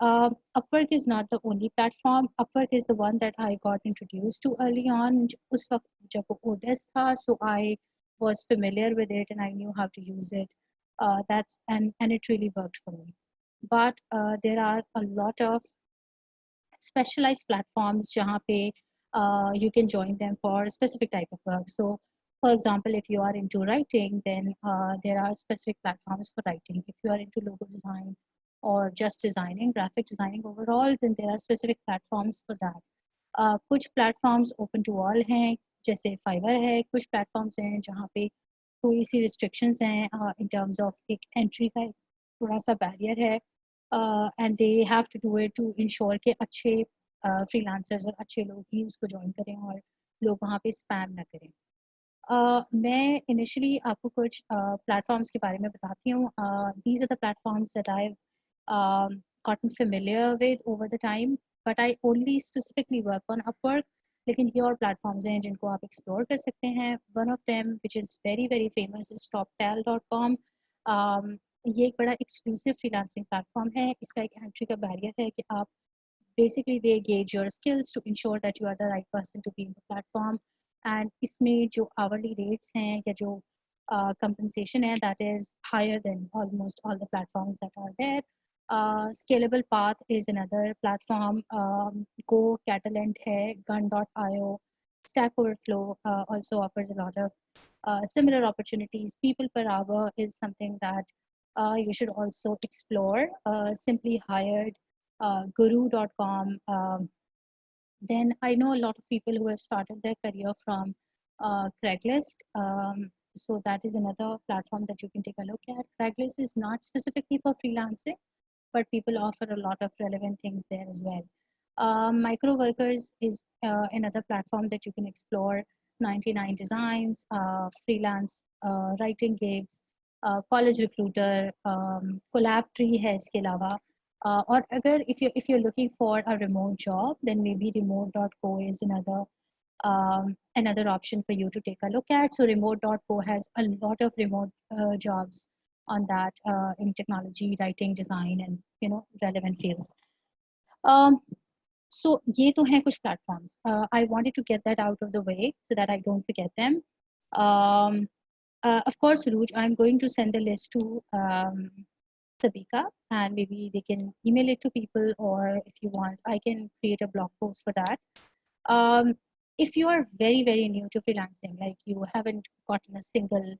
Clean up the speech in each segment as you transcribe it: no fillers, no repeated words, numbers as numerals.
Upwork is not the only platform. Upwork is the one that I got introduced to early on. उस वक्त जब वो Odesk था, so I was familiar with it and I knew how to use it. And it really worked for me. But there are a lot of specialized platforms जहाँ पे you can join them for a specific type of work. So, for example, if you are into writing, then there are specific platforms for writing. If you are into logo design or just designing, graphic designing overall, then there are specific platforms for that. कुछ platforms open to all हैं, जैसे Fiverr है, कुछ platforms हैं जहाँ पे थोड़ी सी restrictions हैं in terms of एक entry का थोड़ा सा barrier है. And they have to do it to ensure कि अच्छे freelancers और अच्छे लोग ही उसको join करें और लोग वहाँ पे spam ना करें. मैं initially आपको कुछ platforms के बारे में बताती हूँ. These are the platforms that I've gotten familiar with over the time, but I only specifically work on Upwork. लेकिन ये और platforms हैं जिनको आप explore कर सकते हैं. One of them, which is very very famous, is TopTal.com. ये एक बड़ा exclusive freelancing platform है. इसका एक entry का barrier है कि आप basically they gauge your skills to ensure that you are the right person to be in the platform. And इसमें जो hourly rates हैं या जो compensation है, that is higher than almost all the platforms that are there. Scalable Path is another platform. Go Catalent है, Gun.io, Stack Overflow also offers a lot of similar opportunities. People per hour is something that you should also explore. Simply Hired, Guru.com. Then I know a lot of people who have started their career from Craigslist. So that is another platform that you can take a look at. Craigslist is not specifically for freelancing, but people offer a lot of relevant things there as well. Micro Workers is another platform that you can explore. 99 Designs, freelance writing gigs, College Recruiter, Collabtree है इसके अलावा. Or अगर if you're looking for a remote job, then maybe remote.co is another option for you to take a look at. So remote.co has a lot of remote jobs on that in technology, writing, design, and relevant fields. So ये तो हैं कुछ platforms. I wanted to get that out of the way so that I don't forget them. Of course, Ruj, I'm going to send the list to Sabika, and maybe they can email it to people, or if you want, I can create a blog post for that. If you are very, very new to freelancing, like you haven't gotten a single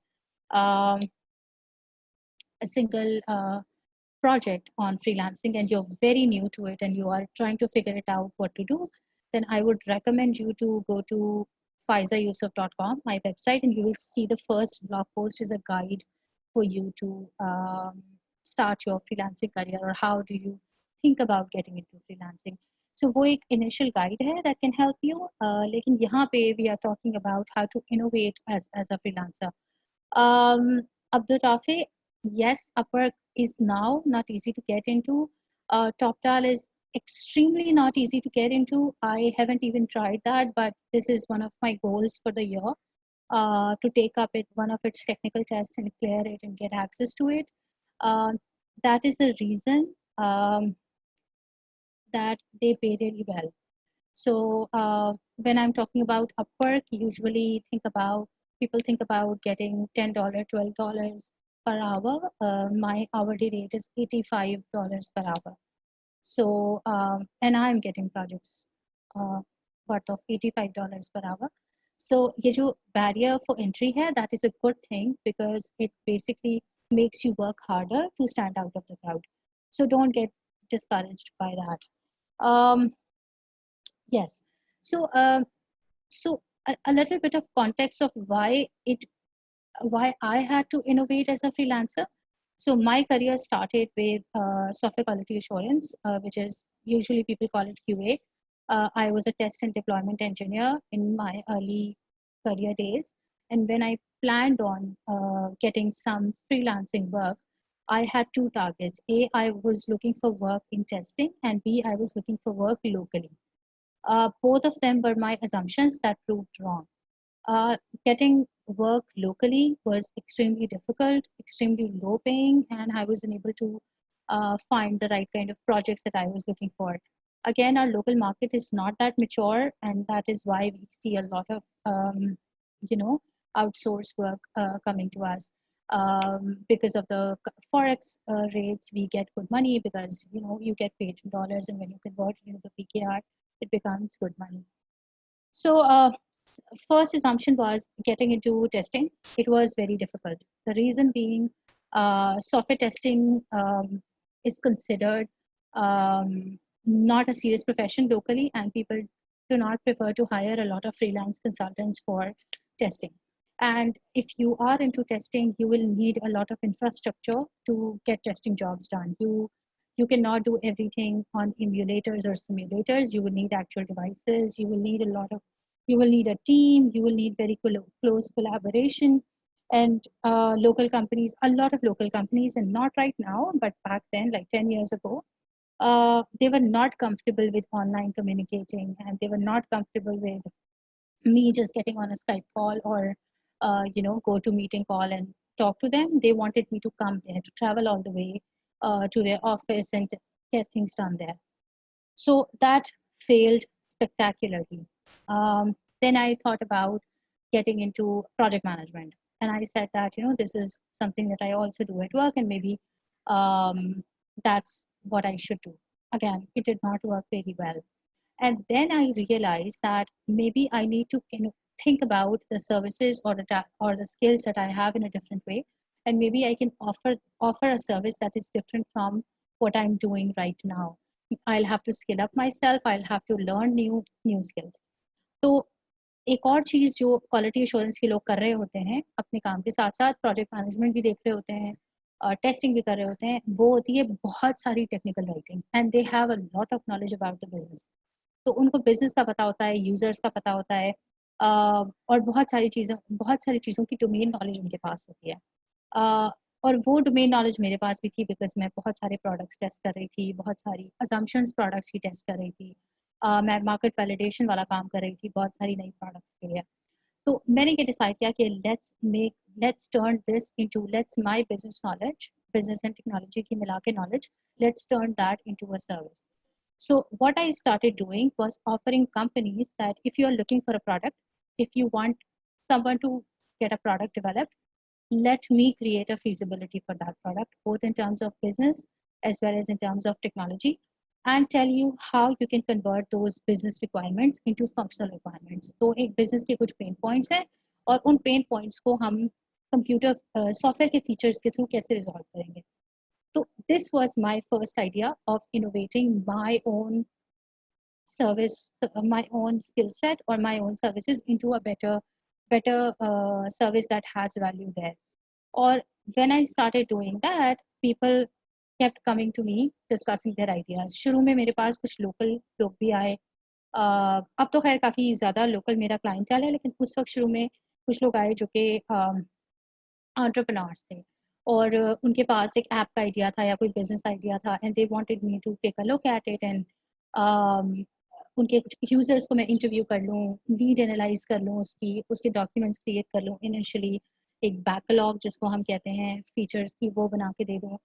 project on freelancing and you're very new to it and you are trying to figure it out what to do, then I would recommend you to go to faizayousuf.com, my website, and you will see the first blog post is a guide for you to start your freelancing career, or how do you think about getting into freelancing. So वो एक initial guide है that can help you. लेकिन यहाँ पे we are talking about how to innovate as a freelancer. Abdul Rafi, yes, Upwork is now not easy to get into. TopTal is extremely not easy to get into. I haven't even tried that, but this is one of my goals for the year, to take up one of its technical tests and clear it and get access to it. That is the reason that they pay really well. So when I'm talking about Upwork, usually people think about getting $10, $12 per hour. My hourly rate is $85 per hour. So and I'm getting projects worth of $85 per hour. So ये जो barrier for entry है, that is a good thing because it basically makes you work harder to stand out of the crowd. So don't get discouraged by that. Yes. So so a little bit of context of why I had to innovate as a freelancer. So my career started with software quality assurance, which is usually people call it QA. I was a test and deployment engineer in my early career days. And when I planned on getting some freelancing work, I had two targets. A, I was looking for work in testing, and B, I was looking for work locally. Both of them were my assumptions that proved wrong. Getting work locally was extremely difficult, extremely low paying, and I was unable to find the right kind of projects that I was looking for. Again, our local market is not that mature, and that is why we see a lot of you know outsourced work coming to us. Because of the forex rates, we get good money because you get paid in dollars, and when you convert it into the PKR, it becomes good money. So first assumption was getting into testing. It was very difficult. The reason being, software testing is considered not a serious profession locally, and people do not prefer to hire a lot of freelance consultants for testing. And if you are into testing, you will need a lot of infrastructure to get testing jobs done. You cannot do everything on emulators or simulators. You will need actual devices. You will need a team. You will need very close collaboration. And local companies, a lot of local companies, and not right now, but back then, like 10 years ago, they were not comfortable with online communicating, and they were not comfortable with me just getting on a Skype call or go to meeting call and talk to them. They wanted me to come there, to travel all the way to their office and to get things done there. So that failed spectacularly. Then I thought about getting into project management, and I said that this is something that I also do at work, and maybe um, that's what I should do. Again, it did not work very well. And then I realized that maybe I need to think about the services or the skills that I have in a different way, and maybe I can offer a service that is different from what I'm doing right now. I'll have to skill up myself. I'll have to learn new skills. तो एक और चीज़ जो quality assurance के लोग कर रहे होते हैं अपने काम के साथ साथ, प्रोजेक्ट मैनेजमेंट भी देख रहे होते हैं, टेस्टिंग भी कर रहे होते हैं, वो होती है बहुत सारी technical writing, and they have a lot of knowledge about the business. तो उनको बिजनेस का पता होता है, यूजर्स का पता होता है, और बहुत सारी चीज़ों की डोमेन नॉलेज उनके पास होती है. और वो डोमेन नॉलेज मेरे पास भी थी, बिकॉज मैं बहुत सारे प्रोडक्ट्स टेस्ट कर रही थी, बहुत सारी अजम्पशंस प्रोडक्ट्स की टेस्ट कर रही थी. मैं मार्केट वैलिडेशन वाला काम कर रही थी बहुत सारी नई प्रोडक्ट्स के लिए. तो मैंने ये डिसाइड किया कि let's turn this into, let's my business knowledge, business and technology की मिला के knowledge, let's turn that into a service. So what I started doing was offering companies that if you are looking for a product, if you want someone to get a product developed, let me create a feasibility for that product, both in terms of business as well as in terms of technology, and tell you how you can convert those business requirements into functional requirements. तो एक business के कुछ pain points हैं, और उन pain points को हम computer software के features के through कैसे resolve करेंगे. So this was my first idea of innovating my own service, my own skill set or my own services into a better service that has value there. Or when I started doing that, people kept coming to me discussing their ideas. शुरू में मेरे पास कुछ local लोग भी आए. अब तो खैर काफ़ी ज़्यादा लोकल मेरा क्लाइंटेल है, लेकिन उस वक्त शुरू में कुछ लोग आए जो कि एंटरप्रेन्योर्स थे, और उनके पास एक ऐप का आइडिया था या कोई बिजनेस आइडिया था, and they wanted me to take a look at it, and उनके कुछ यूजर्स को मैं इंटरव्यू कर लूँ, नीड एनालाइज कर लूँ, उसके डॉक्यूमेंट्स क्रिएट कर लूँ इनिशियली, एक बैकलॉग जिसको हम कहते हैं फीचर्स की, वो बना के दे दूँ.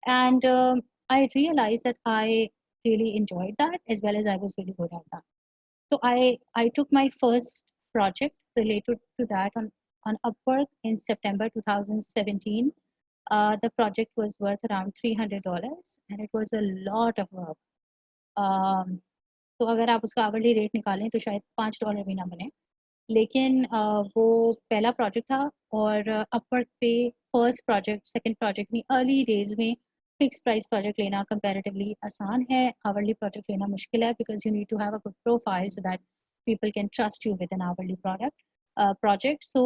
And I realized that I really enjoyed that as well as I was really good at that. So I took my first project related to that on Upwork in September 2017. The project was worth around $300, and it was a lot of work. तो अगर आप उसका hourly rate निकालें तो शायद $5 भी ना बने, लेकिन वो पहला प्रोजेक्ट था, और अपवर्क पे फर्स्ट प्रोजेक्ट, सेकंड प्रोजेक्ट में अर्ली डेज में फिक्स प्राइस प्रोजेक्ट लेना कंपैरेटिवली आसान है, आवरली प्रोजेक्ट लेना मुश्किल है, because you need to have a good profile so that people can trust you with an hourly project. So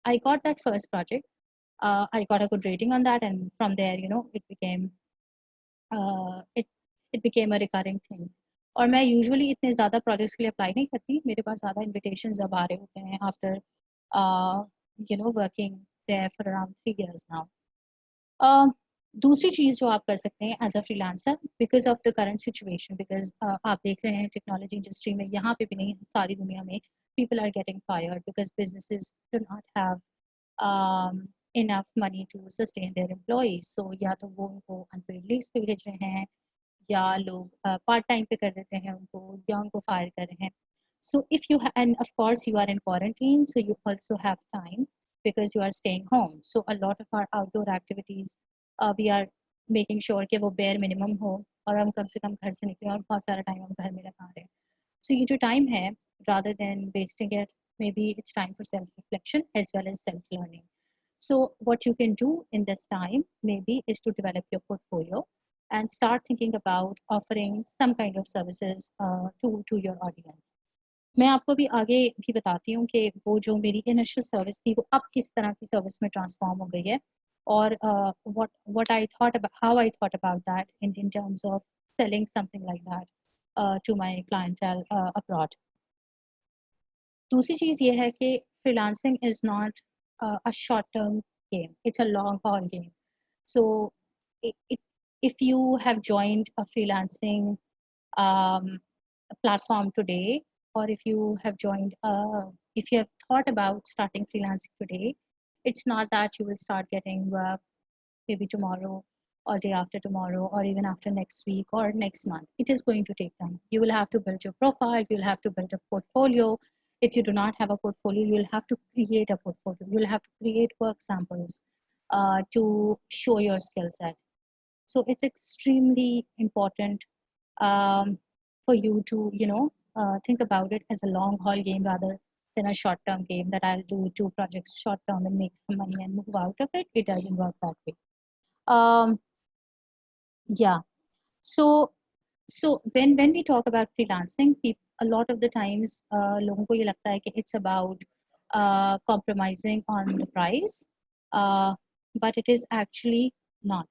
I got that first project. I got a good rating on that, and from there, it became a recurring thing. और मैं usually इतने ज़्यादा projects के लिए apply नहीं करती, मेरे पास ज़्यादा इन्विटेशन जब आ रहे होते हैं after working there for around 3 years now. दूसरी चीज़ जो आप कर सकते हैं as a freelancer, because of the current situation, because आप देख रहे हैं टेक्नोलॉजी इंडस्ट्री में, यहाँ पे भी नहीं, सारी दुनिया में people are getting fired because businesses do not have enough money to sustain their employees. So या तो वो उनको unpaid leaves पे भेज रहे हैं, या लोग पार्ट टाइम पे कर देते हैं उनको, या उनको फायर कर रहे हैं. So if you and of course you are in quarantine, so you also have time because you are staying home. So a lot of our outdoor activities, we are making sure कि वो bare minimum हो, और हम कम से कम घर से निकलें, और बहुत सारा टाइम हम घर में लगा रहे हैं. So ये जो टाइम है, rather than wasting it, maybe it's time for self reflection as well as self learning. So what you can do in this time maybe is to develop your portfolio and start thinking about offering some kind of services to your audience. मैं आपको भी आगे भी बताती हूँ कि वो जो मेरी इनिशियल सर्विस थी वो अब किस तरह की सर्विस में ट्रांसफॉर्म हो गई है, और what I thought about, how I thought about that in terms of selling something like that to my clientele abroad. दूसरी चीज़ ये है कि freelancing is not a short term game, it's a long haul game. So it, if you have joined a freelancing um, platform today, or if you have joined if you have thought about starting freelancing today, it's not that you will start getting work maybe tomorrow or day after tomorrow or even after next week or next month. It is going to take time. You will have to build your profile, you'll have to build a portfolio. If you do not have a portfolio, you'll have to create a portfolio. You'll have to create work samples to show your skill set. So it's extremely important um, for you to, think about it as a long haul game rather than a short term game that I'll do 2 projects short term and make some money and move out of it. It doesn't work that way. Um, yeah. So when we talk about freelancing, a lot of the times लोगों को ये लगता है कि it's about compromising on the price, but it is actually not.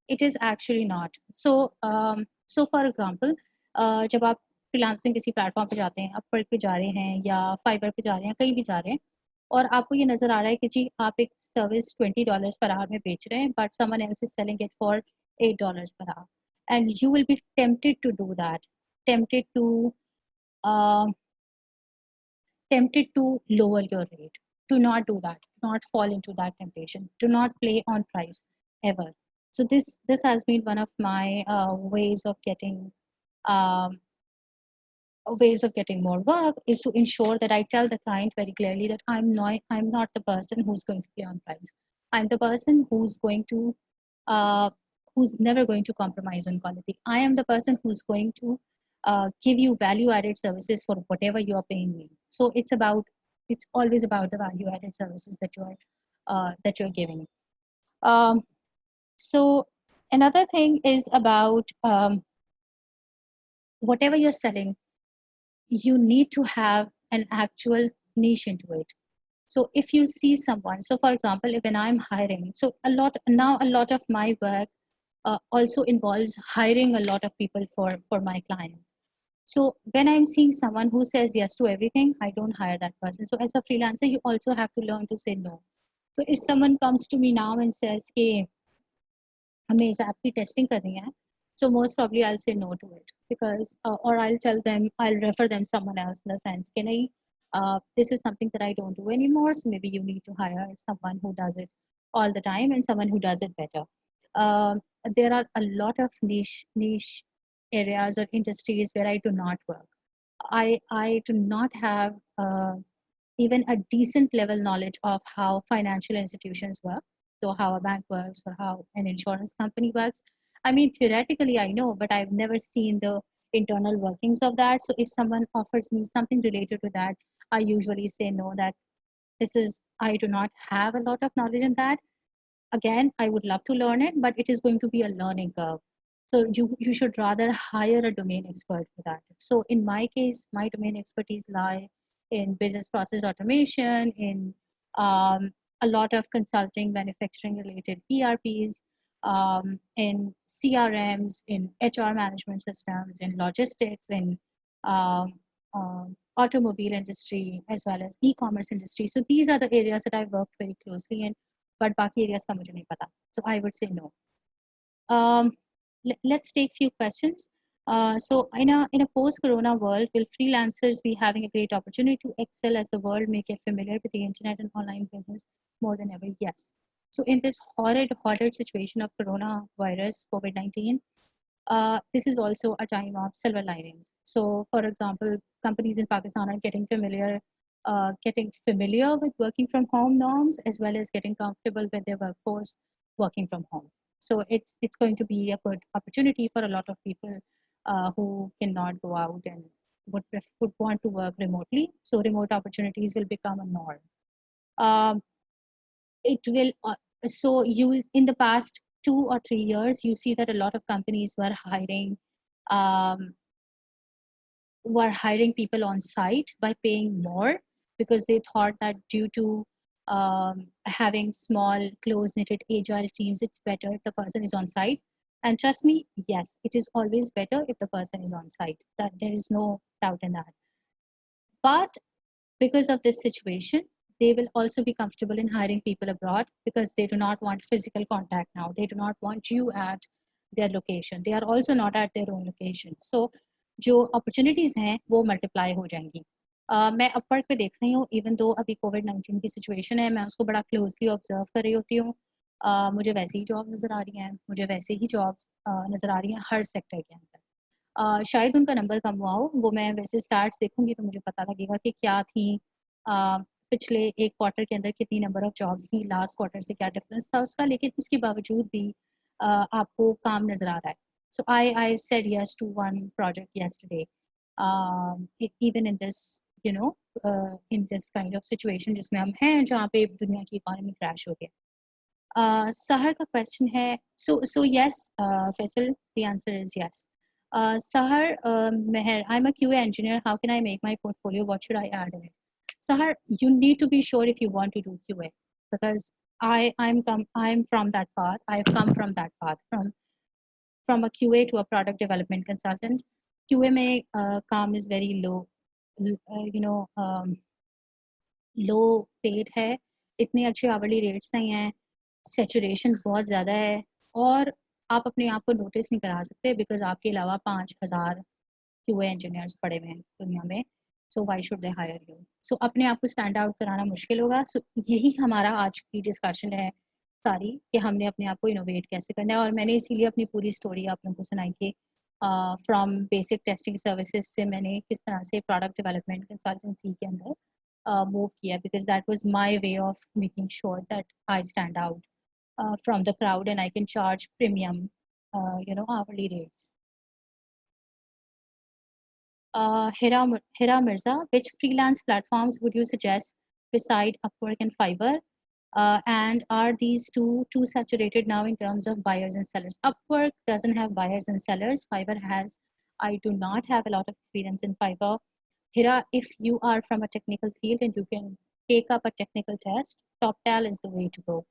It is actually not. So for example, जब आप freelancing किसी platform पे जाते हैं, अपवर्क पे जा रहे हैं या फाइवर पे जा रहे हैं, कहीं भी जा रहे हैं, और आपको ये नजर आ रहा है कि जी आप एक सर्विस $20 पर आवर में बेच रहे हैं, but someone else is selling it for $8 per hour, and you will be tempted to do that, tempted to uh, tempted to lower your rate. Do not do that. Do not fall into that temptation. Do not play on price ever. So this has been one of my um, ways of getting more work, is to ensure that I tell the client very clearly that I'm not the person who's going to play on price. I'm the person uh, who's never going to compromise on quality. I am the person who's going to give you value added services for whatever you are paying me. So it's always about the value added services that you're giving. Um, so another thing is about whatever you're selling, you need to have an actual niche into it. So if you see someone, so for example, when I'm hiring, so a lot of my work also involves hiring a lot of people for my clients. So when I'm seeing someone who says yes to everything, I don't hire that person. So as a freelancer, you also have to learn to say no. So if someone comes to me now and says कि हमें इस app की testing करनी है, so most probably I'll say no to it, because or I'll refer them someone else, in the sense can I this is something that I don't do anymore, so maybe you need to hire someone who does it all the time and someone who does it better. um, there are a lot of niche areas or industries where I do not work. I do not have even a decent level knowledge of how financial institutions work, so how a bank works or how an insurance company works. I mean, theoretically, I know, but I've never seen the internal workings of that. So if someone offers me something related to that, I usually say no, that I do not have a lot of knowledge in that. Again, I would love to learn it, but it is going to be a learning curve. So you should rather hire a domain expert for that. So in my case, my domain expertise lie in business process automation, in a lot of consulting, manufacturing related ERPs, in CRMs, in HR management systems, in logistics, in um, automobile industry, as well as e-commerce industry. So these are the areas that I worked very closely in, but बाकी areas का मुझे नहीं पता. So I would say no. Let's take few questions. So in a post-corona world, will freelancers be having a great opportunity to excel as the world may get familiar with the internet and online business more than ever? Yes. So in this horrid situation of coronavirus, COVID-19, this is also a time of silver linings. So, for example, companies in Pakistan are getting familiar with working from home norms as well as getting comfortable with their workforce working from home. So it's going to be a good opportunity for a lot of people who cannot go out and would want to work remotely. So remote opportunities will become a norm. Um, it will so you in the past 2 or 3 years you see that a lot of companies um, were hiring people on site by paying more because they thought that due to having small close knitted agile teams it's better if the person is on site. And trust me, yes, it is always better if the person is on site, that there is no doubt in that. But because of this situation, they will also be comfortable in hiring people abroad because they do not want physical contact now. They do not want you at their location. They are also not at their own location. So जो opportunities हैं वो multiply हो जाएंगी. मैं Upwork पे देख रही हूँ इवन दो अभी कोविड-19 की सिचुएशन है मैं उसको बड़ा क्लोजली ऑब्जर्व कर रही होती हूँ. मुझे वैसे ही जॉब नज़र आ रही हैं, मुझे वैसे ही जॉब्स नज़र आ रही हैं हर सेक्टर के अंदर. शायद उनका नंबर कम हुआ हो, वो मैं वैसे स्टार्ट्स देखूँगी तो मुझे पता लगेगा कि क्या थी पिछले 1 क्वार्टर के अंदर कितनी नंबर ऑफ जॉब्स थी, लास्ट क्वार्टर से क्या डिफरेंस था उसका, लेकिन उसके बावजूद भी आपको काम नज़र आ रहा है. So I said yes to one project yesterday. Even in this, in this kind of situation जिसमें हम हैं, जहाँ पे दुनिया की इकोनॉमी क्रैश हो गया. Sahar का question है, so yes, Faisal, the answer is yes. Sahar Meher, I'm a QA engineer. How can I make my portfolio? What should I add in it? Sahar, you need to be sure if you want to do QA because I'm from that path. I've come from that path from a QA to a product development consultant. QA में काम is very low, low paid है, इतने अच्छे hourly rates नहीं हैं, saturation बहुत ज़्यादा है और आप अपने आप को नोटिस नहीं करा सकते बिकॉज़ आपके अलावा 5,000 क्यूए इंजीनियर्स पड़े हुए हैं दुनिया में. So why should they hire you? So अपने आप को स्टैंड आउट कराना मुश्किल होगा. सो यही हमारा आज की डिस्कशन है सारी कि हमने अपने आप को इनोवेट कैसे करना है और मैंने इसीलिए अपनी पूरी स्टोरी आप लोगों को सुनाई कि फ्रॉम बेसिक टेस्टिंग सर्विसेज से मैंने किस तरह से प्रोडक्ट डेवलपमेंट कंसल्टेंसी के अंदर move kiya because that was my way of making sure that I stand out from the crowd and I can charge premium, hourly rates. Hira Mirza, which freelance platforms would you suggest beside Upwork and Fiverr? And are these too saturated now in terms of buyers and sellers? Upwork doesn't have buyers and sellers. Fiverr has. I do not have a lot of experience in Fiverr. Hira, if you are from a technical field and you can take up a technical test, TopTal is the way to go.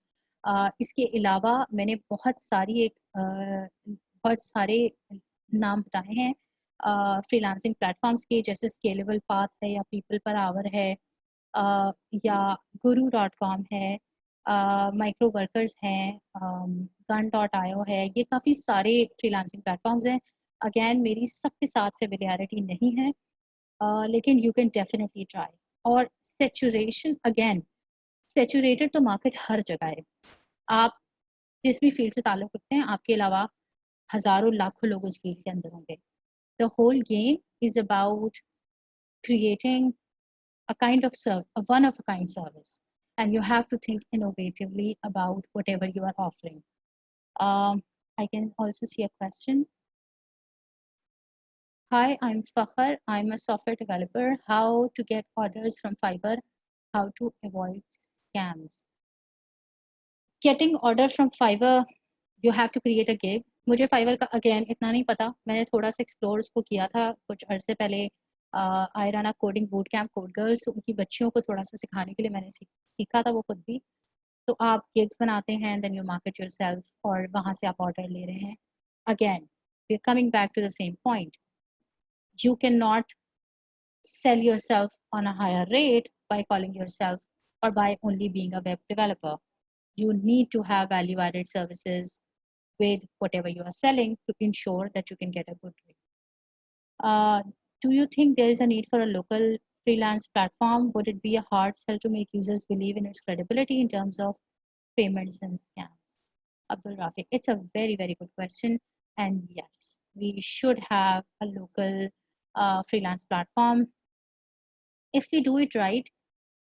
इसके अलावा मैंने बहुत सारे नाम बताए हैं freelancing platforms के, जैसे स्केलेबल पाथ है या पीपल पर आवर है या guru.com है, माइक्रो वर्कर्स हैं, gun.io है. ये काफ़ी सारे फ्रीलांसिंग प्लेटफॉर्म्स हैं. अगेन मेरी सबके साथ फेमिलियरिटी नहीं है, लेकिन यू कैन डेफिनेटली ट्राई. और सेचुरेशन, अगेन सेचुरेटेड तो मार्केट हर जगह है. आप जिस भी फील्ड से ताल्लुक़ रखते हैं आपके अलावा हज़ारों लाखों लोग उस फील्ड के अंदर होंगे. The whole game is about creating a kind of a one of a kind service, and you have to think innovatively about whatever you are offering. I can also see a question. Hi, I'm Fakhar. I'm a software developer. How to get orders from Fiverr? How to avoid scams? Getting order from Fiverr, you have to create a gig. मुझे Fiverr का again इतना नहीं पता, मैंने थोड़ा सा explore उसको किया था कुछ अरसे पहले. I run a coding boot camp code girls, उनकी बच्चियों को थोड़ा सा सिखाने के लिए मैंने सीखा था वो खुद भी. तो आप गिग्स बनाते हैं, देन यू मार्केट योरसेल्फ और वहाँ से आप ऑर्डर ले रहे हैं. Again we are coming back to the same point. You cannot sell yourself on a higher rate by calling yourself or by only being a web developer. You need to have value added services with whatever you are selling to ensure that you can get a good rate. Uh, do you think there is a need for a local freelance platform? Would it be a hard sell to make users believe in its credibility in terms of payments and scams? Abdul Rafiq, it's a very, very good question. And yes, we should have a local freelance platform. If we do it right,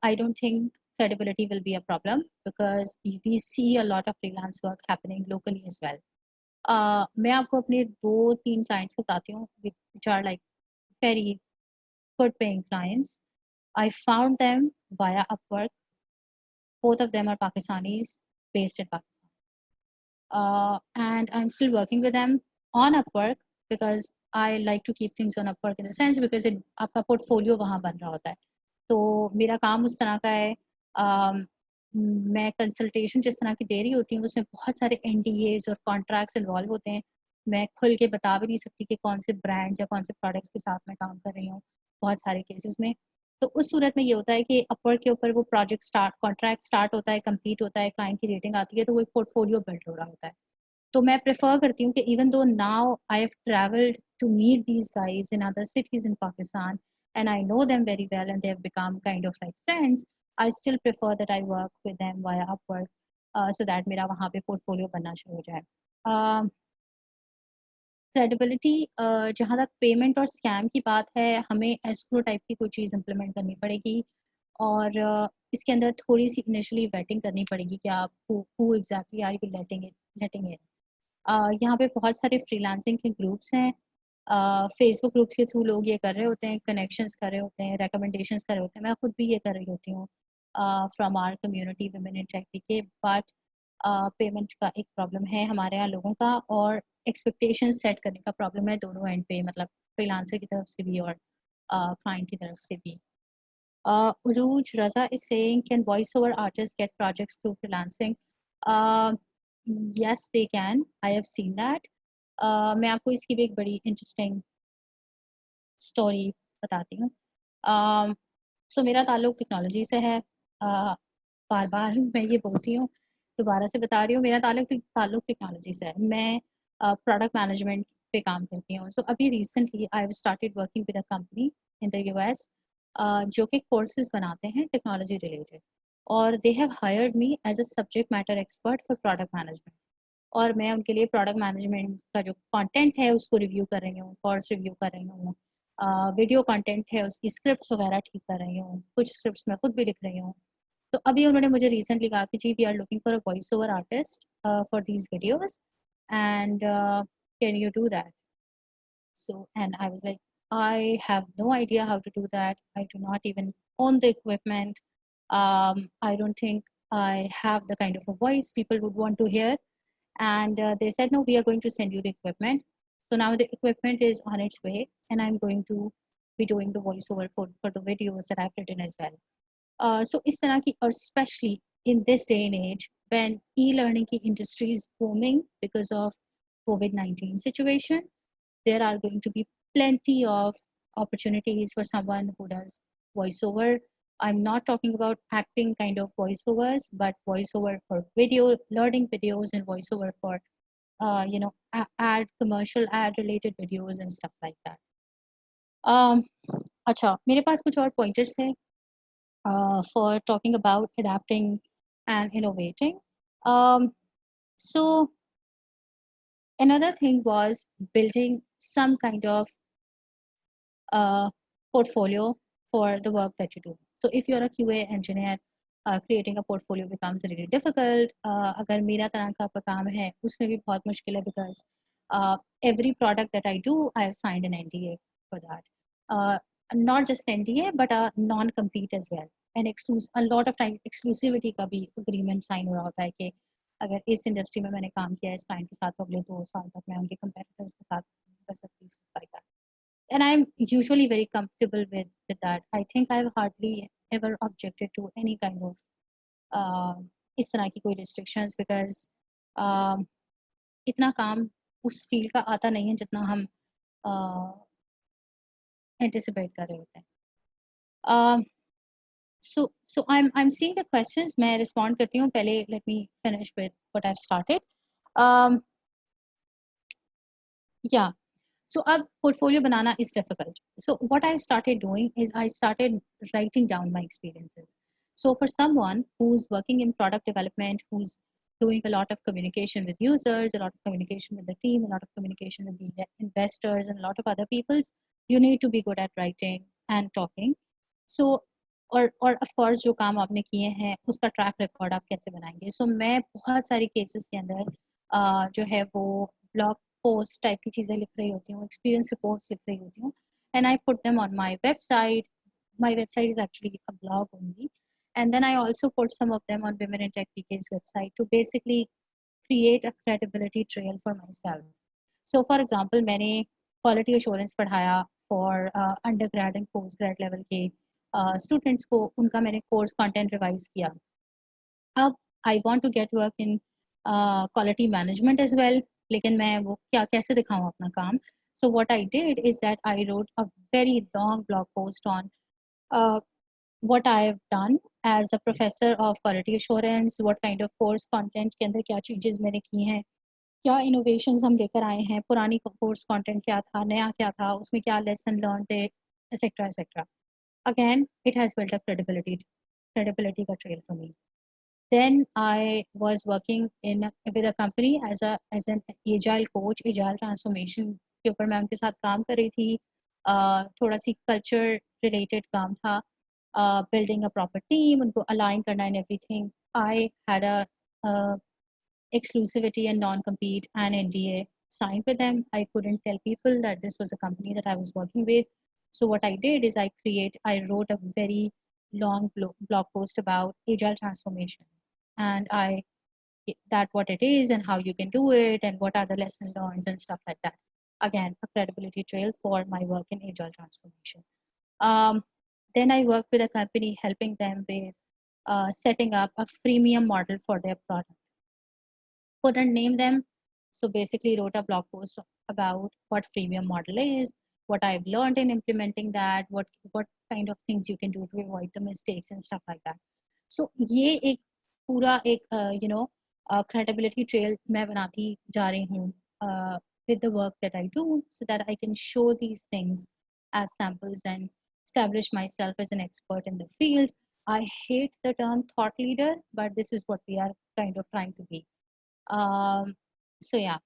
I don't think credibility will be a problem because we see a lot of freelance work happening locally as well. मैं आपको अपने 2-3 clients बताती हूँ which are like very good paying clients. I found them via Upwork. Both of them are Pakistanis based in Pakistan. And I'm still working with them on Upwork because I like to keep things on Upwork in the sense because आपका portfolio वहाँ बन रहा होता है. तो मेरा काम उस तरह का है. मैं कंसल्टेशन जिस तरह की दे रही होती हूँ उसमें बहुत सारे NDAs और कॉन्ट्रैक्ट्स इन्वॉल्व होते हैं. मैं खुल के बता भी नहीं सकती कि कौन से ब्रांड्स या कौन से प्रोडक्ट्स के साथ मैं काम कर रही हूँ बहुत सारे केसेस में. तो उस सूरत में ये होता है कि अपवर्क के ऊपर वो प्रोजेक्ट कॉन्ट्रैक्ट स्टार्ट होता है, कंप्लीट होता है, क्लाइंट की रेटिंग आती है, तो वो एक पोर्टफोलियो बिल्ड हो रहा होता है. तो मैं प्रेफर करती हूँ कि even though now I have travelled to meet these guys in other cities in Pakistan and I know them very well and they have become kind of like friends, I still prefer that I work with them via Upwork so that मेरा वहाँ पे portfolio बनना शुरू हो जाए. Credibility जहाँ तक payment और स्कैम की बात है, हमें एस्क्रो टाइप की कोई चीज़ इम्प्लीमेंट करनी पड़ेगी और इसके अंदर थोड़ी सी इनिशियली वेटिंग करनी पड़ेगी कि आप who exactly are you letting in. यहाँ पे बहुत सारे फ्रीलांसिंग के ग्रुप्स हैं. फेसबुक ग्रुप्स के थ्रू लोग ये कर रहे होते हैं, कनेक्शंस कर रहे होते हैं, रिकमेंडेशंस कर रहे होते हैं. मैं खुद भी ये कर रही होती हूँ from our community women in tech के. बट पेमेंट का एक प्रॉब्लम है हमारे यहाँ लोगों का और एक्सपेक्टेशन सेट करने का प्रॉब्लम है दोनों एंड पे, मतलब फ्रीलांसर की तरफ से भी और क्लाइंट की तरफ से भी. Uruj Raza is saying, can voiceover artists get projects through freelancing? Uh, yes, they can. I have seen that. मैं आपको इसकी भी एक बड़ी इंटरेस्टिंग स्टोरी बताती हूँ. सो मेरा ताल्लुक टेक्नोलॉजी से है. बार बार मैं ये बोलती हूँ, दोबारा से बता रही हूँ, मेरा ताल्लुक टेक्नोलॉजी से है. मैं प्रोडक्ट मैनेजमेंट पे काम करती हूँ. सो अभी recently I have started working with a company in the US जो कि कोर्सेज बनाते हैं टेक्नोलॉजी रिलेटेड और they have hired me as a subject matter expert for product management. और मैं उनके लिए प्रोडक्ट मैनेजमेंट का जो कंटेंट है उसको रिव्यू कर रही हूँ, कोर्स रिव्यू कर रही हूँ, वीडियो कंटेंट है उसकी स्क्रिप्ट्स वगैरह ठीक कर रही हूँ, कुछ स्क्रिप्ट्स मैं खुद भी लिख रही हूँ. तो अभी उन्होंने मुझे रिसेंटली कहा कि जी we are looking for a voice over artist for these videos and can you do that. So, and I was like, I have no idea how to do that. I do not even own the equipment. I don't think I have the kind of a voice people would want to hear. And they said, no, we are going to send you the equipment. So now the equipment is on its way, and I'm going to be doing the voiceover for the videos that I've written as well. So, is तरह की, or especially in this day and age when e-learning की industry is booming because of COVID-19 situation, there are going to be plenty of opportunities for someone who does voiceover. I'm not talking about acting kind of voiceovers, but voiceover for video, learning videos, and voiceover for, ad commercial ad related videos and stuff like that. अच्छा, मेरे पास कुछ और pointers थे for talking about adapting and innovating. So another thing was building some kind of portfolio for the work that you do. So if you're a QA engineer, creating a portfolio becomes really difficult. अगर मेरा तरह का आपका काम है उसमें भी बहुत मुश्किल है because every product that I do, I have signed an NDA for that. Not just NDA, but a non-compete as well. And a lot of time exclusivity का भी agreement sign हो रहा होता है कि अगर इस इंडस्ट्री में मैंने काम किया है इस क्लाइंट के साथ तो अगले 2 साल तक मैं उनके कंपेटिटर्स के साथ कर सकती हूँ, like that. And I'm usually very comfortable with that. I think I've hardly ever objected to any kind of इस तरह की कोई restrictions because इतना काम उस फील्ड का आता नहीं है जितना हम anticipate कर रहे होते हैं. So I'm seeing the questions. मैं respond करती हूँ पहले. Let me finish with what I've started. Yeah. So अब portfolio banana is difficult. So what I started doing is I started writing down my experiences. So for someone who's working in product development, who's doing a lot of communication with users, a lot of communication with the team, a lot of communication with the investors, and a lot of other peoples, you need to be good at writing and talking. So और of course जो काम आपने किए हैं उसका track record आप कैसे बनाएंगे. सो मैं बहुत सारी केसेस के अंदर जो है वो ब्लॉग पोस्ट टाइप की चीज़ें लिख रही होती हूँ, एक्सपीरियंस रिपोर्ट्स लिख रही होती हूँ, and I put them on my website. My website is actually a blog only, and then I also put some of them on Women in Tech PK's website to basically create a credibility trail for myself. So for example, मैंने quality assurance पढ़ाया for undergrad and postgrad level के students को, उनका मैंने course content revise किया. अब I want to get work in quality management as well, लेकिन मैं वो क्या कैसे दिखाऊं अपना काम. So what I did is that I wrote a very long blog post on what I have done as a professor of quality assurance, what kind of course content के अंदर क्या चीज़ें मैंने की हैं, क्या इनोवेशंस हम लेकर आए हैं, पुरानी कोर्स कंटेंट क्या था, नया क्या था, उसमें क्या लेसन लर्न थे, etcetera etcetera. Again, it has built a credibility का trail for me. Then I was working with a company as an agile coach, agile transformation के ऊपर मैं उनके साथ काम कर रही थी. थोड़ा सी culture related काम था, building a proper team, उनको align करना and everything. I had a exclusivity and non-compete and NDA signed with them. I couldn't tell people that this was a company that I was working with. So what I did is I wrote a very long blog post about agile transformation, and that what it is and how you can do it and what are the lesson learned and stuff like that. Again, a credibility trail for my work in agile transformation. Um, then I worked with a company helping them with setting up a freemium model for their product. Couldn't name them, so basically wrote a blog post about what freemium model is, what I've learned in implementing that, what kind of things you can do to avoid the mistakes and stuff like that. So ये एक पूरा एक credibility trail मैं बनाती जा रही हूँ with the work that I do, so that I can show these things as samples and establish myself as an expert in the field. I hate the term thought leader, but this is what we are kind of trying to be. um, so yeah,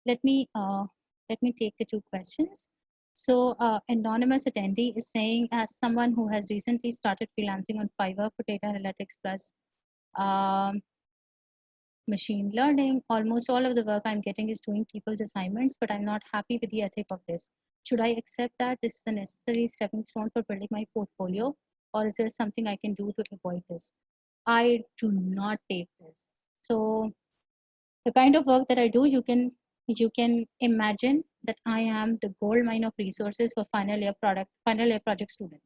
let me uh, let me take the two questions. So anonymous attendee is saying, as someone who has recently started freelancing on Fiverr for data analytics plus um, machine learning, almost all of the work I'm getting is doing people's assignments, but I'm not happy with the ethic of this. Should I accept that this is a necessary stepping stone for building my portfolio, or is there something I can do to avoid this? I do not take this. So the kind of work that I do, you can imagine that I am the gold mine of resources for final year project students.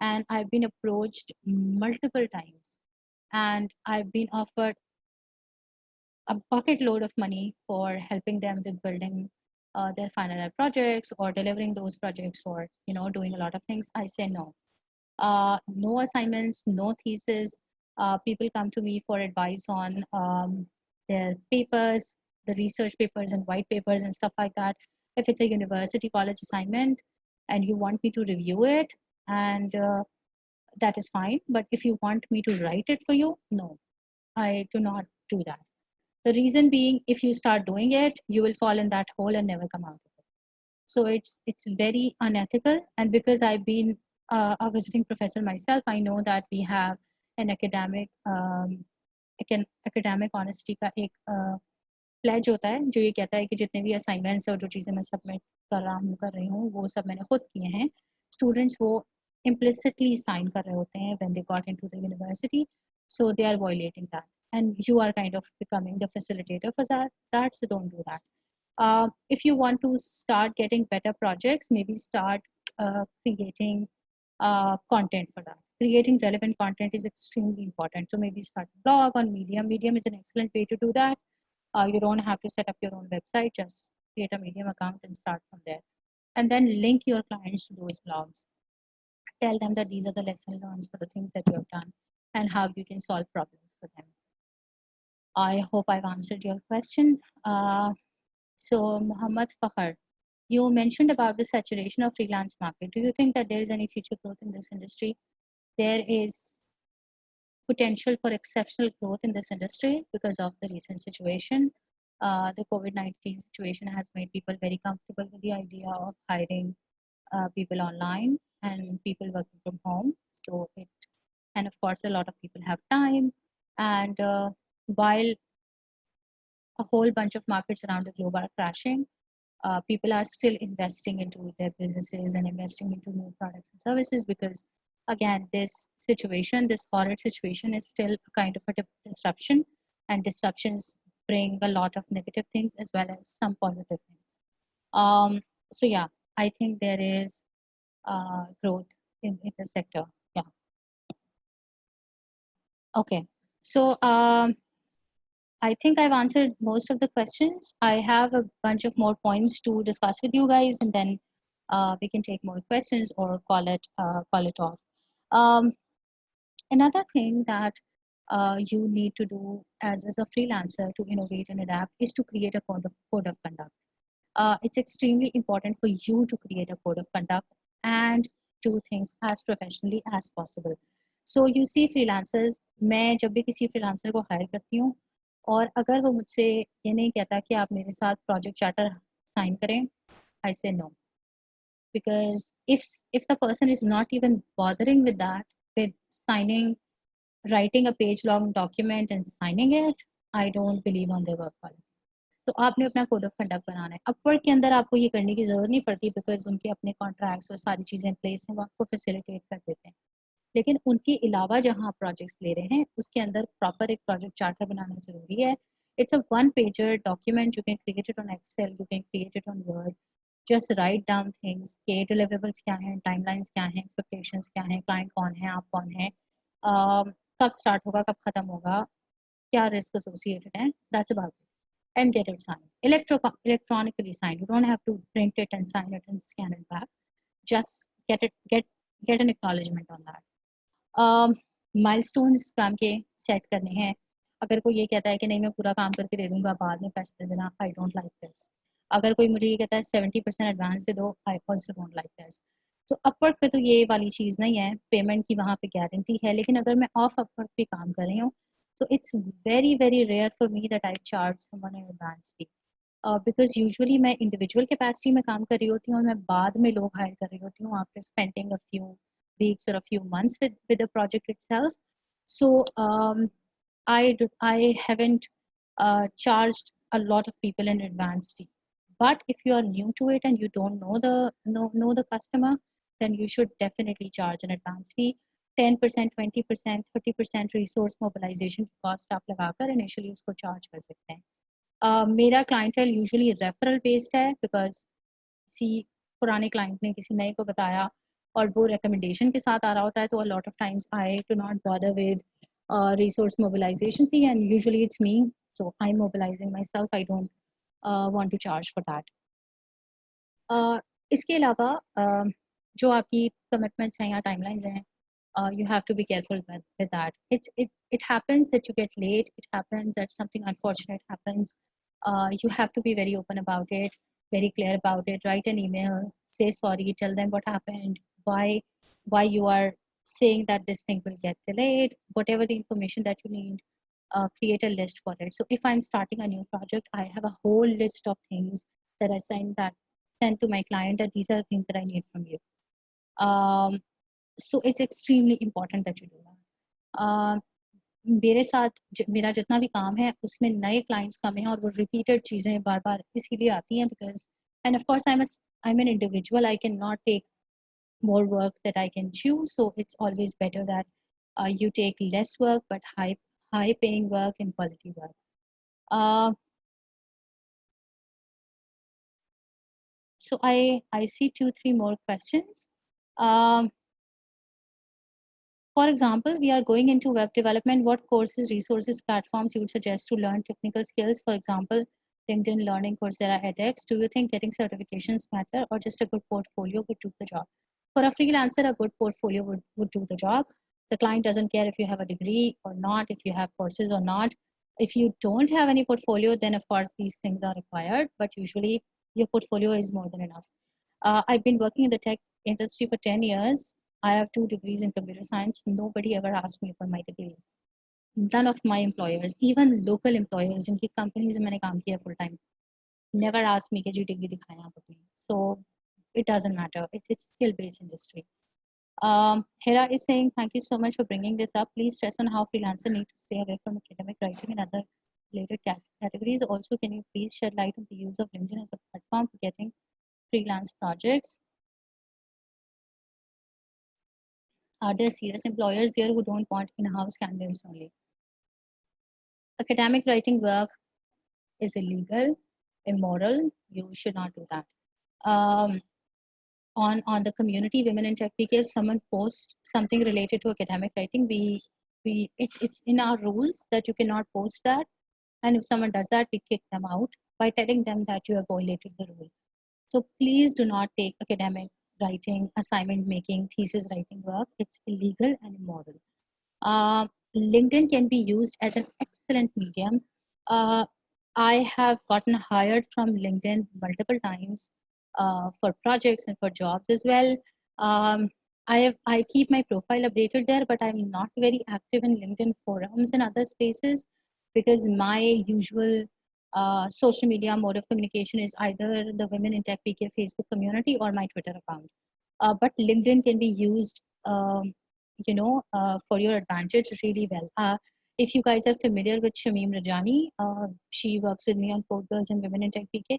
And I've been approached multiple times, and I've been offered a bucket load of money for helping them with building their final year projects or delivering those projects, or doing a lot of things. I say no. No assignments, no thesis. People come to me for advice on their papers, the research papers and white papers and stuff like that. If it's a university college assignment and you want me to review it, and that is fine. But if you want me to write it for you, no, I do not do that. The reason being, if you start doing it, you will fall in that hole and never come out of it. So it's very unethical. And because I've been a visiting professor myself, I know that we have an academic honesty का एक pledge होता है, जो ये कहता है कि जितने भी assignments और जो चीज़ें मैं submit कर रही हूँ वो सब मैंने खुद किए हैं. Students वो implicitly sign कर रहे होते हैं when they got into the university, so they are violating that, and you are kind of becoming the facilitator for that, so don't do that. If you want to start getting better projects, maybe start creating content for that. Creating relevant content is extremely important. So maybe start a blog on Medium. Medium is an excellent way to do that. You don't have to set up your own website, just create a Medium account and start from there. And then link your clients to those blogs. Tell them that these are the lesson learned for the things that you have done and how you can solve problems for them. I hope I've answered your question. So Muhammad Fakhar, You mentioned about the saturation of freelance market. Do you think that there is any future growth in this industry? There is potential for exceptional growth in this industry because of the recent situation. The COVID-19 situation has made people very comfortable with the idea of hiring people online and people working from home. So it, and of course, a lot of people have time. And while a whole bunch of markets around the globe are crashing, people are still investing into their businesses and investing into new products and services because, again, this situation, this horrid situation, is still a kind of a disruption, and disruptions bring a lot of negative things as well as some positive things. Um, so yeah, I think there is growth in the sector. Yeah. Okay. So I think I've answered most of the questions. I have a bunch of more points to discuss with you guys, and then we can take more questions or call it off. Um, Another thing that you need to do as a freelancer to innovate and adapt is to create a code of conduct. It's extremely important for you to create a code of conduct and do things as professionally as possible. So you see freelancers, मैं जब भी किसी freelancer को hire करती हूँ और अगर वो मुझसे ये नहीं कहता कि आप मेरे साथ project charter sign करें, I say no, because if the person is not even bothering with that, with signing, writing a page long document and signing it, I don't believe on their work quality. तो आपने अपना code of conduct बनाना है। Upwork के अंदर आपको ये करने की ज़रूरत नहीं पड़ती बिकॉज़ उनके अपने कॉन्ट्रैक्ट्स और सारी चीज़ें इन प्लेस हैं, वो आपको फैसिलिटेट कर देते हैं। लेकिन उनके अलावा जहाँ आप प्रोजेक्ट्स ले रहे हैं, उसके अंदर प्रॉपर एक प्रोजेक्ट चार्टर बनाना ज़रूरी है। It's a one pager document, you can create it on Excel, you can create it on Word. Just write down things के डिलिवरेबल्स क्या हैं, टाइमलाइंस क्या हैं, एक्सपेक्टेशंस क्या हैं, क्लाइंट कौन है, आप कौन हैं, कब स्टार्ट होगा, कब खत्म होगा, क्या रिस्क एसोसिएटेड है, that's about it, and get it signed. Electronically signed. You don't have to print it and sign it and scan it back. Just get an acknowledgement on that. Milestones काम के set करने हैं। अगर कोई ये कहता है कि नहीं मैं पूरा काम करके दे दूंगा बाद में पैसे दे देना, आई डोंट लाइक दिस। अगर कोई मुझे ये कहता है 70% एडवांस दे दो, I also don't like this. तो अपवर्क पे तो ये वाली चीज़ नहीं है, पेमेंट की वहाँ पे गारंटी है, लेकिन अगर मैं ऑफ अपवर्क पे काम कर रही हूँ तो it's very rare for me that I charge someone in advance fee, because usually मैं इंडिविजुअल कैपेसिटी में काम कर रही होती हूँ और मैं बाद में लोग हायर कर रही होती हूँ after spending a few weeks or a few months with the project itself. So I haven't charged a lot of people in advance fee. But if you are new to it and you don't know the customer, then you should definitely charge an advance fee. 10%, 20%, 30% resource mobilization की cost आप लगाकर initially उसको charge कर सकते हैं. मेरा clientele usually referral based है because किसी पुराने client ने किसी नए को बताया और वो recommendation के साथ आ रहा होता है, तो a lot of times I do not bother with resource mobilization fee, and usually it's me, so I'm mobilizing myself. I don't want to charge for that. इसके अलावा जो आपकी commitments हैं या timelines हैं, you have to be careful with that. It happens that you get late. It happens that something unfortunate happens. You have to be very open about it, very clear about it. Write an email, say sorry, tell them what happened, why you are saying that this thing will get delayed, whatever the information that you need. Create a list for it. So if I'm starting a new project, I have a whole list of things that I send to my client that these are the things that I need from you. So it's extremely important that you do that. मेरे साथ मेरा जितना भी काम है उसमें नए clients कम हैं और वो रिपीटेड चीज़ें बार बार इसीलिए आती हैं because end of course I'm an individual. I cannot take more work that I can choose, so it's always better that you take less work but high paying work and quality work. So I see 2-3 more questions. For example, we are going into web development. What courses, resources, platforms you would suggest to learn technical skills? For example, LinkedIn Learning, Coursera, edX. Do you think getting certifications matter or just a good portfolio would do the job? For a freelancer, a good portfolio would do the job. The client doesn't care if you have a degree or not, if you have courses or not. If you don't have any portfolio, then of course these things are required. But usually your portfolio is more than enough. I've been working in the tech industry for 10 years. I have 2 degrees in computer science. Nobody ever asked me for my degrees. None of my employers, even local employers, जिनकी companies में मैंने काम किया full time, never asked me कि जी degree दिखाएं आप अपनी. So it doesn't matter. It's skill based industry. Hera is saying, thank you so much for bringing this up. Please stress on how freelancer need to stay away from academic writing and other related categories. Also, can you please shed light on the use of LinkedIn as a platform for getting freelance projects? Are there serious employers here who don't want in-house candidates only? Academic writing work is illegal, immoral. You should not do that. On the community Women in Tech PK, if someone posts something related to academic writing, it's in our rules that you cannot post that. And if someone does that, we kick them out by telling them that you have violated the rule. So please do not take academic writing, assignment making, thesis writing work. It's illegal and immoral. LinkedIn can be used as an excellent medium. I have gotten hired from LinkedIn multiple times for projects and for jobs as well. I keep my profile updated there, but I'm not very active in LinkedIn forums and other spaces because my usual social media mode of communication is either the Women in Tech PK Facebook community or my Twitter account. But LinkedIn can be used, for your advantage really well. If you guys are familiar with Shamim Rajani, she works with me on Code Girls and Women in Tech PK.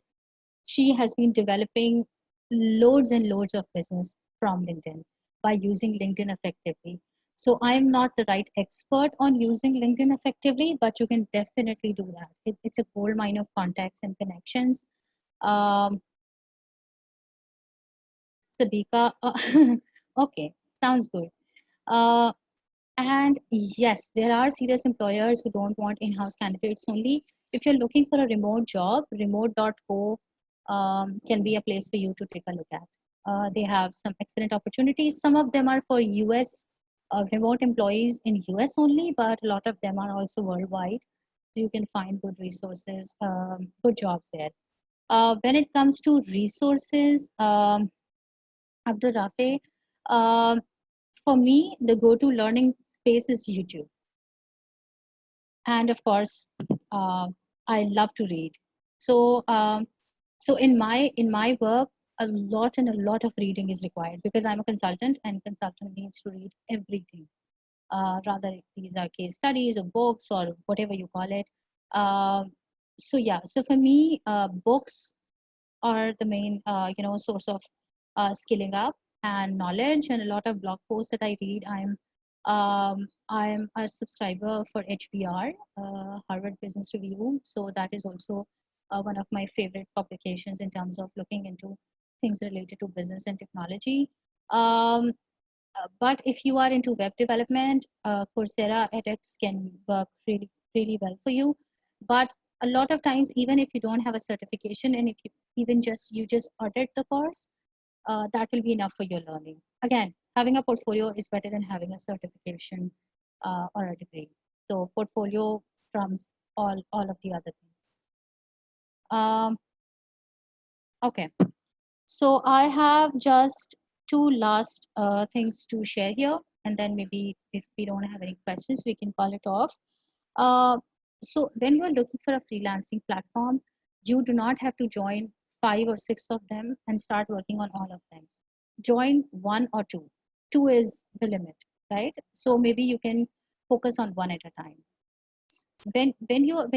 She has been developing loads and loads of business from LinkedIn by using LinkedIn effectively. So I'm not the right expert on using LinkedIn effectively, but you can definitely do that. It's a gold mine of contacts and connections. Sabika, okay, sounds good. And yes, there are serious employers who don't want in-house candidates only. If you're looking for a remote job, remote.co can be a place for you to take a look at. They have some excellent opportunities. Some of them are for US remote employees in US only, but a lot of them are also worldwide. So you can find good resources, good jobs there. When it comes to resources, Abdul Rafe, for me, the go-to learning space is YouTube. And of course, I love to read. So, so in my work, a lot of reading is required because I'm a consultant, and consultant needs to read everything. Rather, these are case studies or books or whatever you call it. So yeah, so for me, books are the main source of skilling up and knowledge, and a lot of blog posts that I read. I'm a subscriber for HBR, Harvard Business Review, so that is also one of my favorite publications in terms of looking into things related to business and technology. But if you are into web development, Coursera edX can work really well for you. But a lot of times, even if you don't have a certification, and if you even just audit the course, that will be enough for your learning. Again, having a portfolio is better than having a certification or a degree. So portfolio trumps all of the other things. Okay, so I have just two last things to share here, and then maybe if we don't have any questions, we can call it off. So when you're looking for a freelancing platform, you do not have to join 5 or 6 of them and start working on all of them. Join 1 or 2. 2 is the limit, right? So maybe you can focus on one at a time. When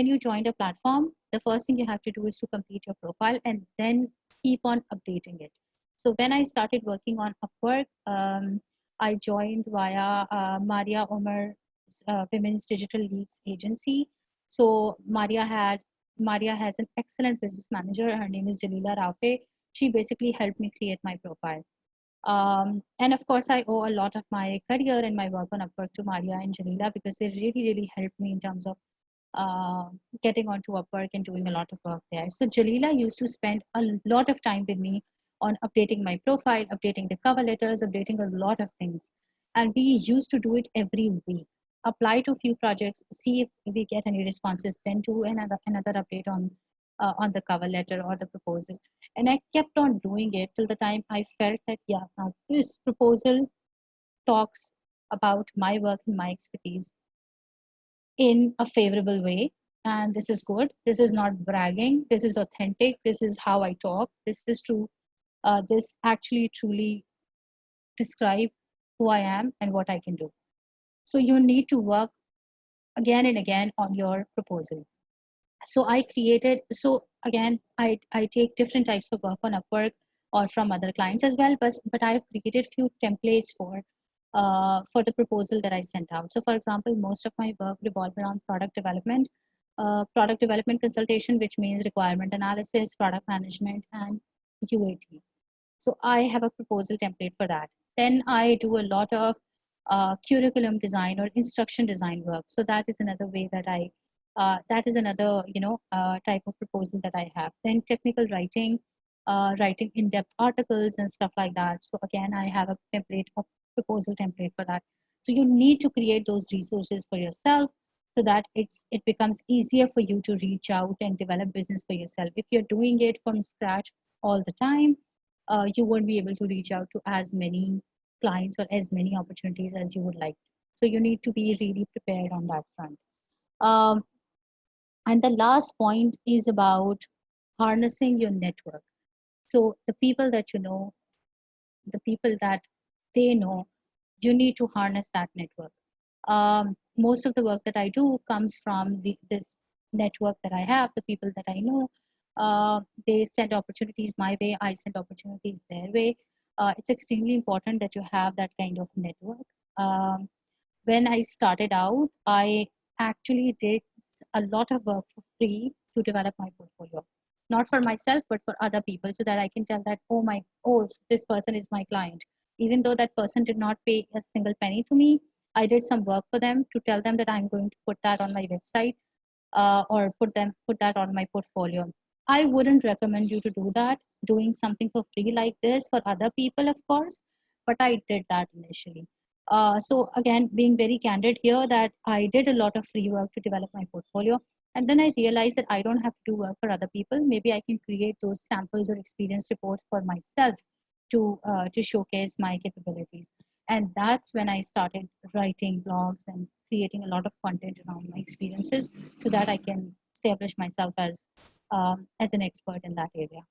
you joined a platform, the first thing you have to do is to complete your profile and then keep on updating it. So when I started working on Upwork, I joined via Maria Omer Women's Digital Leads Agency. So Maria has an excellent business manager. Her name is Jalila Rafe. She basically helped me create my profile. And of course, I owe a lot of my career and my work on Upwork to Maria and Jalila because they really helped me in terms of getting onto Upwork and doing a lot of work there. So Jalila used to spend a lot of time with me on updating my profile, updating the cover letters, updating a lot of things. And we used to do it every week. Apply to a few projects, see if we get any responses, then do another update on on the cover letter or the proposal. And I kept on doing it till the time I felt that, yeah, now this proposal talks about my work and my expertise in a favorable way. And this is good. This is not bragging. This is authentic. This is how I talk. This is true. This actually truly describe who I am and what I can do. So you need to work again and again on your proposal. So I created, so again, I take different types of work on Upwork or from other clients as well, but I've created few templates for the proposal that I sent out. So for example, most of my work revolves around product development consultation, which means requirement analysis, product management, and UAT. So I have a proposal template for that. Then I do a lot of curriculum design or instruction design work. So that is another way that that is another type of proposal that I have. Then technical writing, writing in-depth articles and stuff like that. So again, I have a template, a proposal template for that. So you need to create those resources for yourself so that it becomes easier for you to reach out and develop business for yourself. If you're doing it from scratch all the time, you won't be able to reach out to as many clients or as many opportunities as you would like. So you need to be really prepared on that front. Um, and the last point is about harnessing your network. So the people that you know, the people that they know, you need to harness that network. Most of the work that I do comes from this network that I have, the people that I know. They send opportunities my way, I send opportunities their way. It's extremely important that you have that kind of network. Um, when I started out, I actually did a lot of work for free to develop my portfolio. Not for myself, but for other people, so that I can tell that, oh, this person is my client. Even though that person did not pay a single penny to me, I did some work for them to tell them that I'm going to put that on my website, or put that on my portfolio. I wouldn't recommend you to do that, doing something for free like this for other people, of course, but I did that initially. So again, being very candid here, that I did a lot of free work to develop my portfolio, and then I realized that I don't have to do work for other people. Maybe I can create those samples or experience reports for myself to showcase my capabilities. And that's when I started writing blogs and creating a lot of content around my experiences, so that I can establish myself as an expert in that area.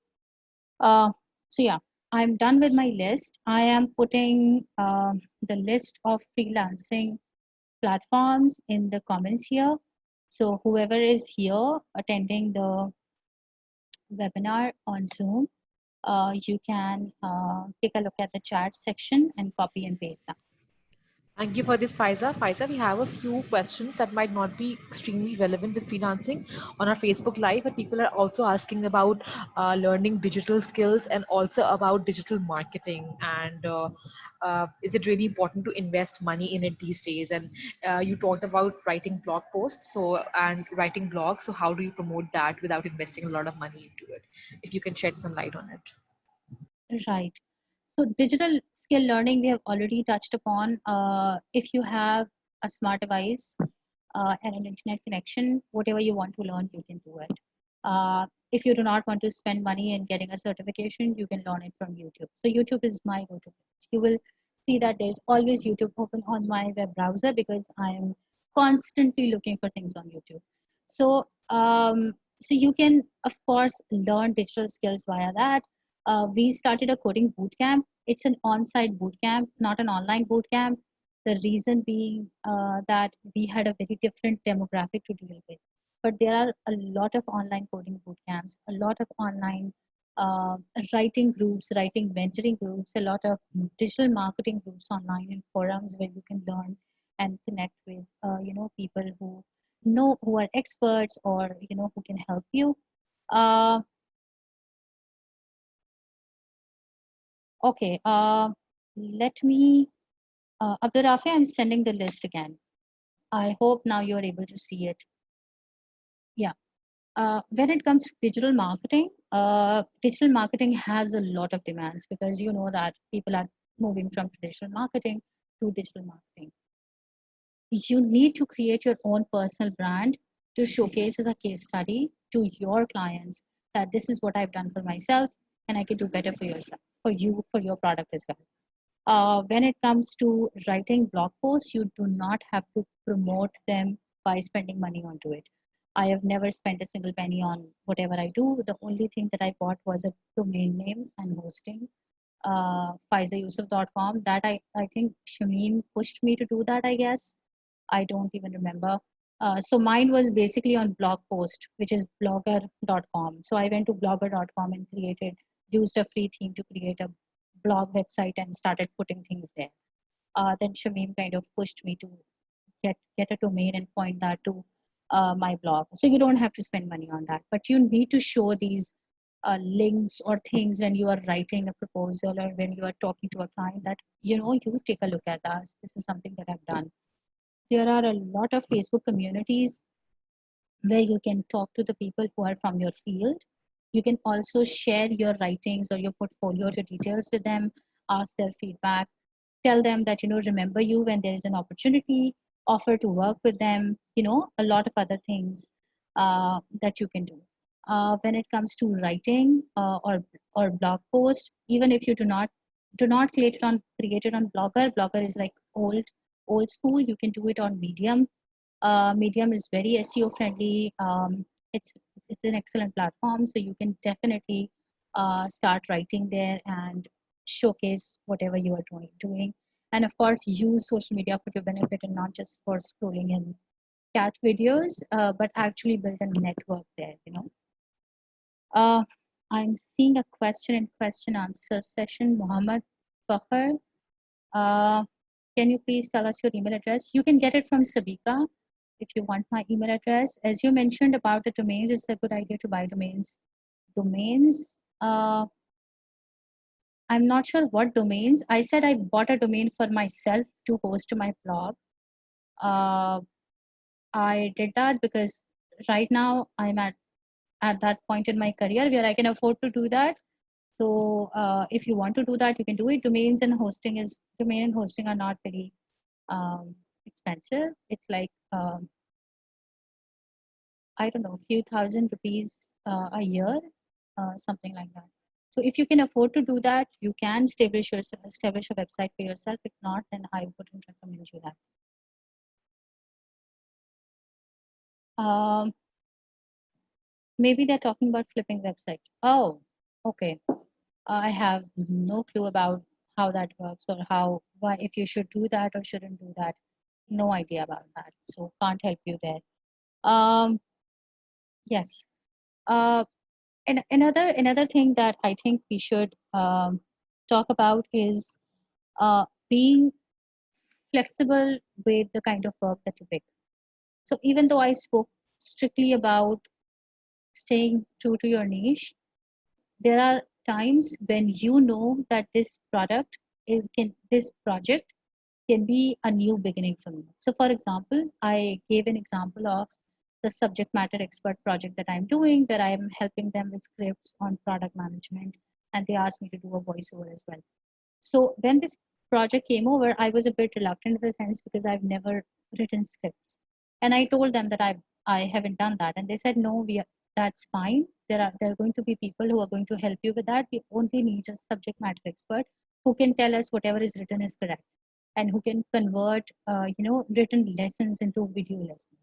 Uh, so yeah, I'm done with my list. I am putting the list of freelancing platforms in the comments here. So whoever is here attending the webinar on Zoom, you can take a look at the chat section and copy and paste them. Thank you for this, Faiza. Faiza, we have a few questions that might not be extremely relevant with freelancing on our Facebook Live, but people are also asking about learning digital skills and also about digital marketing. And is it really important to invest money in it these days? And you talked about writing blog posts, and writing blogs. So how do you promote that without investing a lot of money into it? If you can shed some light on it. Right. So digital skill learning we have already touched upon. If you have a smart device and an internet connection, whatever you want to learn, you can do it. If you do not want to spend money in getting a certification, you can learn it from YouTube. So YouTube is my go-to place. You will see that there's always YouTube open on my web browser because I am constantly looking for things on YouTube. So so you can of course learn digital skills via that. We started a coding bootcamp. It's an on-site bootcamp, not an online bootcamp. The reason being that we had a very different demographic to deal with. But there are a lot of online coding bootcamps, a lot of online uh, writing groups, writing mentoring groups, a lot of digital marketing groups online and forums where you can learn and connect with people who are experts, or who can help you. Uh, okay, let me Abdurrafi, I'm sending the list again. I hope now you're able to see it. Yeah. When it comes to digital marketing has a lot of demands because you know that people are moving from traditional marketing to digital marketing. You need to create your own personal brand to showcase as a case study. to your clients that this is what I've done for myself, and I can do better for yourself, for you, for your product as well. When it comes to writing blog posts, you do not have to promote them by spending money onto it. I have never spent a single penny on whatever I do. The only thing that I bought was a domain name and hosting, FaizaYusuf.com. That I think Shamim pushed me to do that, I guess. I don't even remember. So mine was basically on blog post, which is blogger.com. So I went to blogger.com and used a free theme to create a blog website and started putting things there. Then Shamim kind of pushed me to get a domain and point that to my blog. So you don't have to spend money on that, but you need to show these links or things when you are writing a proposal or when you are talking to a client that, you take a look at that. This is something that I've done. There are a lot of Facebook communities where you can talk to the people who are from your field. You can also share your writings or your portfolio to details with them, ask their feedback, tell them that, remember you when there is an opportunity, offer to work with them, a lot of other things that you can do. When it comes to writing or blog post, even if you do not create it on Blogger is like old school. You can do it on Medium. Medium is very SEO friendly. It's it's an excellent platform, so you can definitely start writing there and showcase whatever you are doing. And of course, use social media for your benefit and not just for scrolling in cat videos, but actually build a network there. Uh, I'm seeing a question and question answer session. Mohammed Fakhr. Uh, can you please tell us your email address? You can get it from Sabika if you want my email address. As you mentioned about the domains, it's a good idea to buy domains. Domains, I'm not sure what domains. I said I bought a domain for myself to host my blog. I did that because right now I'm at that point in my career where I can afford to do that. So if you want to do that, you can do it. Domain and hosting are not very expensive. It's like I don't know, few thousand rupees a year, something like that. So if you can afford to do that, you can establish a website for yourself. If not, then I wouldn't recommend you that. Maybe they're talking about flipping websites. Oh, okay. I have no clue about how that works or why if you should do that or shouldn't do that. No idea about that. So can't help you there. Um, yes. Uh, and another thing that I think we should talk about is being flexible with the kind of work that you pick. So even though I spoke strictly about staying true to your niche, there are times when you know that this project can be a new beginning for me. So for example, I gave an example of the subject matter expert project that I'm doing, where I'm helping them with scripts on product management, and they asked me to do a voiceover as well. So when this project came over, I was a bit reluctant in the sense because I've never written scripts, and I told them that I haven't done that, and they said no, that's fine. There are going to be people who are going to help you with that. We only need a subject matter expert who can tell us whatever is written is correct and who can convert written lessons into video lessons.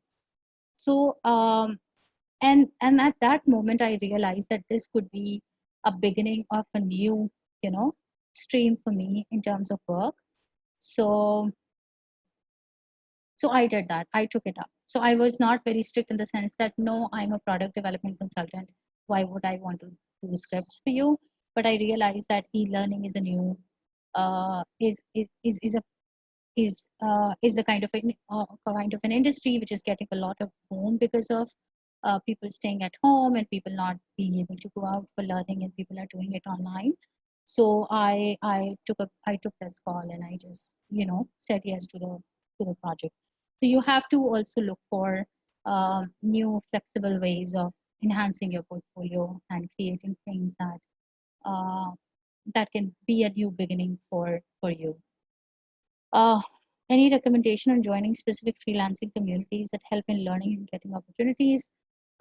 So and at that moment I realized that this could be a beginning of a new you know stream for me in terms of work. So I did that. I took it up. So I was not very strict in the sense that no, I'm a product development consultant. Why would I want to do scripts for you? But I realized that e-learning is a new is a is the kind of an industry which is getting a lot of boom because of people staying at home and people not being able to go out for learning, and people are doing it online. So I took this call and I just said yes to the project. So you have to also look for new flexible ways of enhancing your portfolio and creating things uh, that can be a new beginning for you. Uh, any recommendation on joining specific freelancing communities that help in learning and getting opportunities?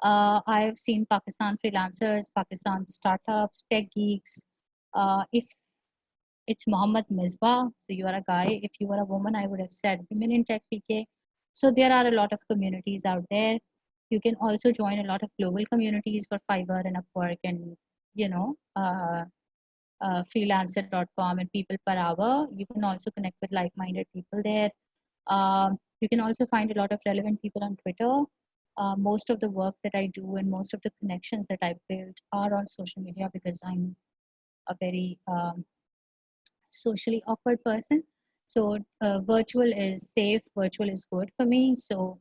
I've seen Pakistan freelancers, Pakistan startups, tech geeks. If it's Mohammed Misbah, so you are a guy. If you were a woman, I would have said Women in Tech PK. So there are a lot of communities out there. You can also join a lot of global communities for Fiverr and Upwork and, you know, freelancer.com and people per hour. You can also connect with like-minded people there. You can also find a lot of relevant people on Twitter. Most of the work that I do and most of the connections that I've built are on social media because I'm a very socially awkward person. So virtual is safe, virtual is good for me. So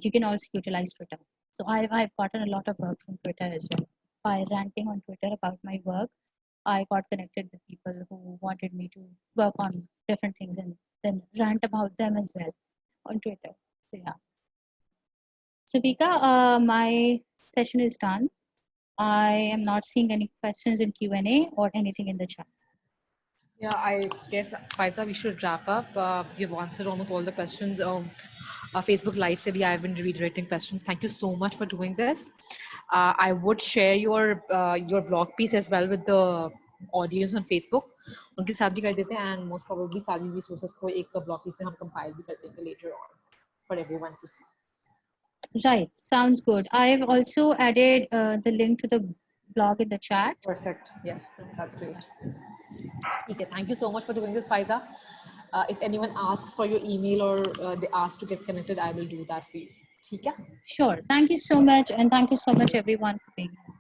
you can also utilize Twitter. So I've gotten a lot of work from Twitter as well. By ranting on Twitter about my work, I got connected with people who wanted me to work on different things and then rant about them as well on Twitter. So yeah. So Vika, my session is done. I am not seeing any questions in Q&A or anything in the chat. Yeah, I guess, Faiza, we should wrap up. You've answered almost all the questions. Facebook Live se bhi I've been reiterating questions. Thank you so much for doing this. I would share your blog piece as well with the audience on Facebook. उनके साथ भी कर देते हैं and most probably सारी resources को एक blog piece में हम compile भी कर देंगे later on for everyone to see. Right, sounds good. I've also added the link to the blog in the chat. Perfect. Yes, that's great. Okay, thank you so much for doing this, Faiza. If anyone asks for your email or they ask to get connected, I will do that for you. ठीक है? Sure. Thank you so much. And thank you so much, everyone, for being here.